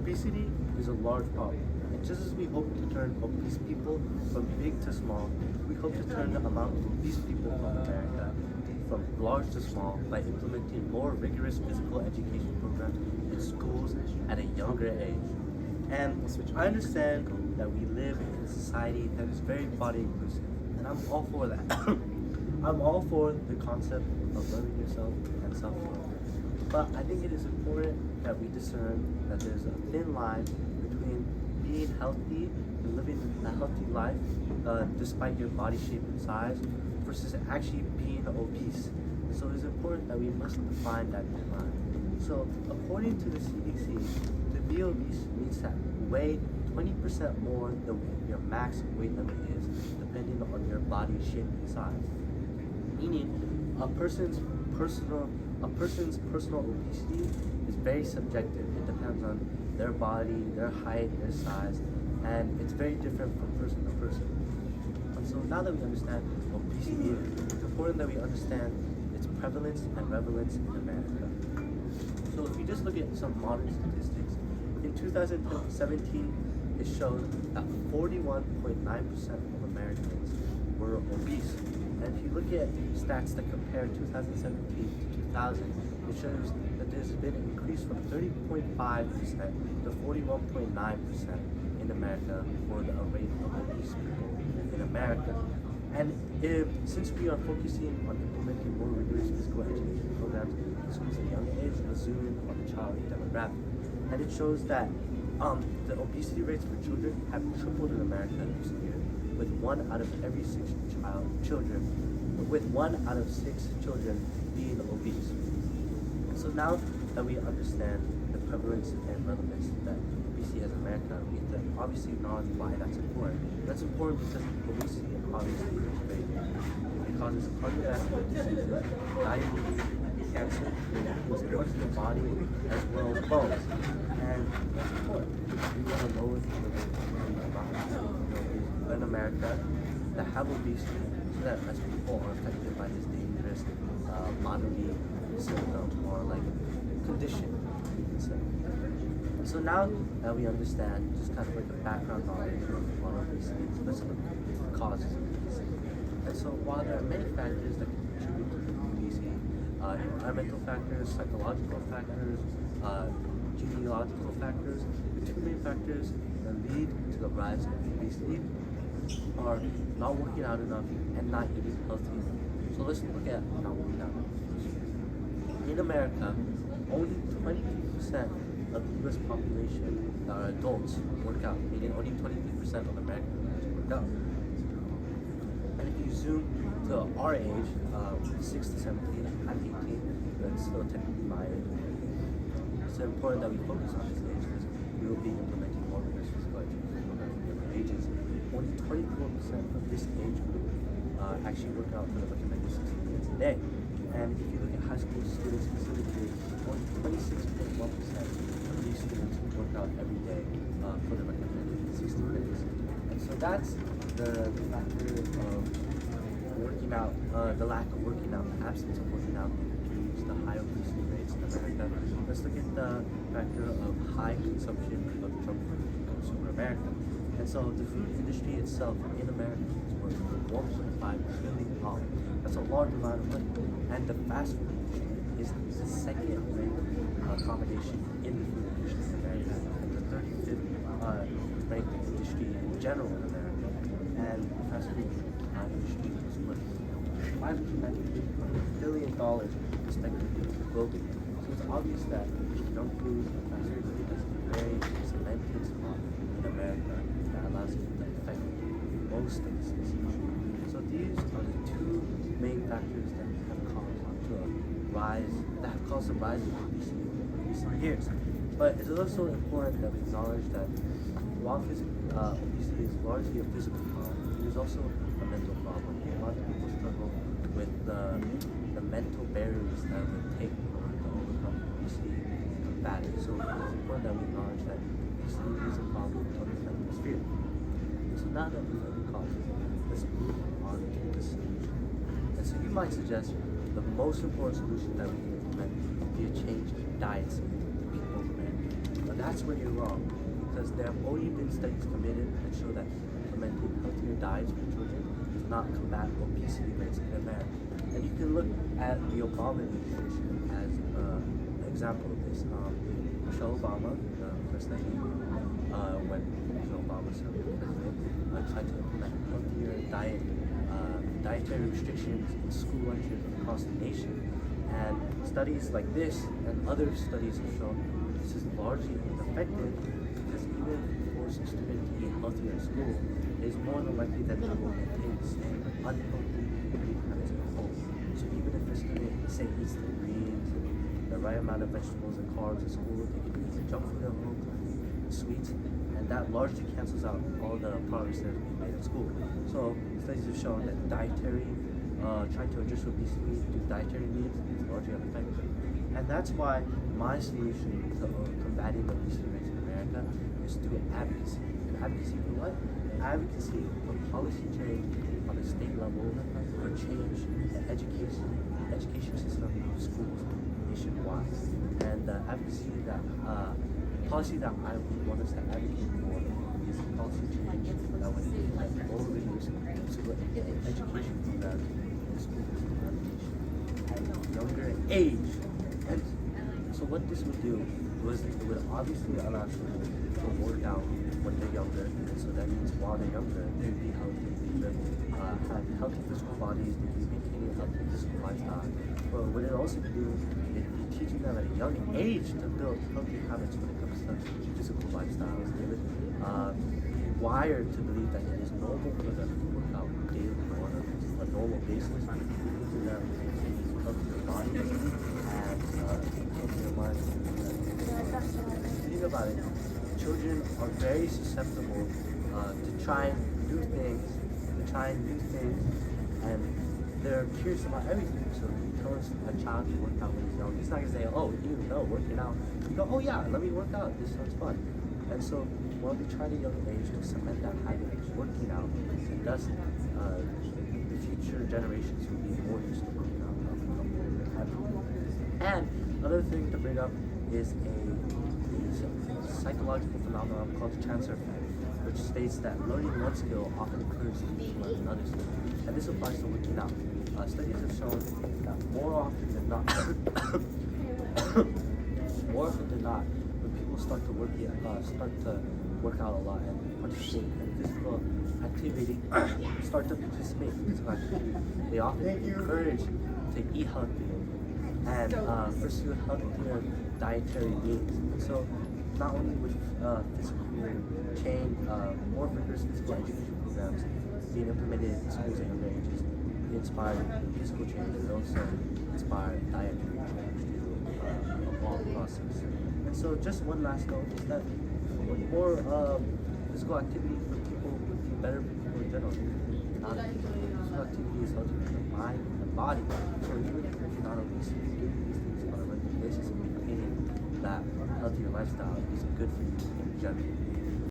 Obesity is a large problem, and just as we hope to turn obese people from big to small, we hope to turn the amount of obese people from America from large to small by implementing more rigorous physical education programs in schools at a younger age. And I understand that we live in a society that is very body inclusive, and I'm all for that. I'm all for the concept of loving yourself and self-love. But I think it is important that we discern that there's a thin line between being healthy and living a healthy life despite your body shape and size versus actually being obese. So it's important that we must define that thin line. So according to the CDC, to be obese means to weigh 20% more than what your max weight limit is, depending on your body shape and size. Meaning, a person's personal obesity is very subjective. It depends on their body, their height, their size, and it's very different from person to person. And so now that we understand obesity, it's important that we understand its prevalence and relevance in America. So if you just look at some modern statistics, in 2017, it showed that 41.9% of Americans were obese. And if you look at stats that compare 2017 to 2000, it shows that there's been an increase from 30.5% to 41.9% in America for the rate of obese people in America. And since we are focusing on implementing more rigorous physical education programs in schools at a young age, we zoom in on the child demographic. And it shows that the obesity rates for children have tripled in America in recent years, with 1 out of every 6 children being obese. So now that we understand the prevalence and relevance that obesity has in America, we have to obviously acknowledge why that's important. That's important because obesity obviously is very dangerous. It causes cardiovascular diseases, diabetes, cancer, it parts of the body as well as bones. And that's important. We want to lower the in America that have obesity so that less people are affected by this dangerous bodily symptom or like condition, you can say. So now that we understand just kind of like the background knowledge on obesity, let's look at the causes of obesity. And so while there are many factors that can contribute to obesity, environmental factors, psychological factors, genealogical factors, the 2 main factors that lead to the rise of obesity are not working out enough and not eating healthy enough. So let's look at not working out enough. In America, only 23% of the US population that are adults work out, meaning only 23% of Americans work out. And if you zoom to our age, 6 to 17, I'm 18, that's still technically my age. It's important that we focus on this age because we will be implementing more rigorous physical education programs for different ages. Only 24% of this age group actually work out for the recommended 60 minutes a day. And if you look at high school students specifically, only 26.1% of these students work out every day for the recommended 60 minutes. And so that's the factor of working out, the lack of working out, the absence of working out that contributes to high obesity rates in America. Let's look at the factor of high consumption of junk food in consumer America. And so the food industry itself in America is worth $1.5 trillion. That's a large amount of money. And the fast food industry is the second ranked accommodation in the food industry in America, and the 35th ranked industry in general in America. And the fast food industry is worth $593 billion respectively globally. So it's obvious that junk food and fast food has a very cemented spot in America that allows it to affect most businesses. So these are the 2 main factors that have caused the rise of obesity in recent years. But it's also important that we acknowledge that while obesity is largely a physical problem, it is also a mental problem. A lot of people struggle with the mental barriers that it would take in order to overcome obesity and combat it. So it's important that we acknowledge that obesity is a problem of the mental sphere. So now that we know the causes, let's move on to the solution. And so you might suggest the most important solution that we can implement would be a change in diets of people in America. But But that's where you're wrong, because there have already been studies committed that show that implementing healthier diets for children does not combat obesity rates in America. And you can look at the Obama administration as an example of this. Michelle Obama, the first lady, when Obama was president, tried to implement healthier dietary restrictions in school lunches across the nation. And studies like this and other studies have shown this is largely ineffective, because even if you force a student to eat healthier in school, it is more than likely that they will maintain the same unhealthy eating habits at home. So even if a student, say, eats the greens, the right amount of vegetables and carbs at school, they can eat junk food at home, sweets, and that largely cancels out all the progress that is being made at school. So studies have shown that trying to address obesity through dietary needs is largely ineffective. And that's why my solution to combating obesity rates in America is through advocacy. Advocacy for what? Advocacy for policy change on a state level, for change the education system of schools nationwide. And the advocacy that policy that I want us to advocate for is policy change that would implement more rigorous school education programs in schools around the nation at a younger age. And so what this would do was it would obviously allow children to work out when they're younger. So that means while they're younger, they would be healthy, they would have healthy physical bodies, they would be maintaining a healthy physical lifestyle. But what it also would do is be teaching them at a young age to build healthy habits when it comes to physical lifestyles. They would be wired to believe that it is normal for them to work out daily on a normal basis, teaching them healthier bodies and healthier minds. Think about it. Children are very susceptible to try new things, and they're curious about everything. So you tell a child to work out when he's young, he's not gonna say, "Oh, you know, working out." You go, "Oh yeah, let me work out. This sounds fun." And so while we try at a young age to cement that habit of working out, and thus the future generations will be more used to working out. And another thing to bring up is a psychological phenomenon called the transfer effect, which states that learning one skill often encourages you to learn another skill. And this applies to working out. Studies have shown that more often than not, when people start to work out a lot and participate in physical activity, they often encourage to eat healthy and pursue healthier dietary needs. So not only would physical change, more rigorous physical education programs being implemented in schools at younger ages, inspire physical change, and also inspire dietary change to evolve the process. And so just one last note is that more physical activity for people would be better for people in general. Physical activity is healthy for the mind and the body. So even if you're not obese, doing these things on a regular basis and maintaining that healthier lifestyle is good for you in general.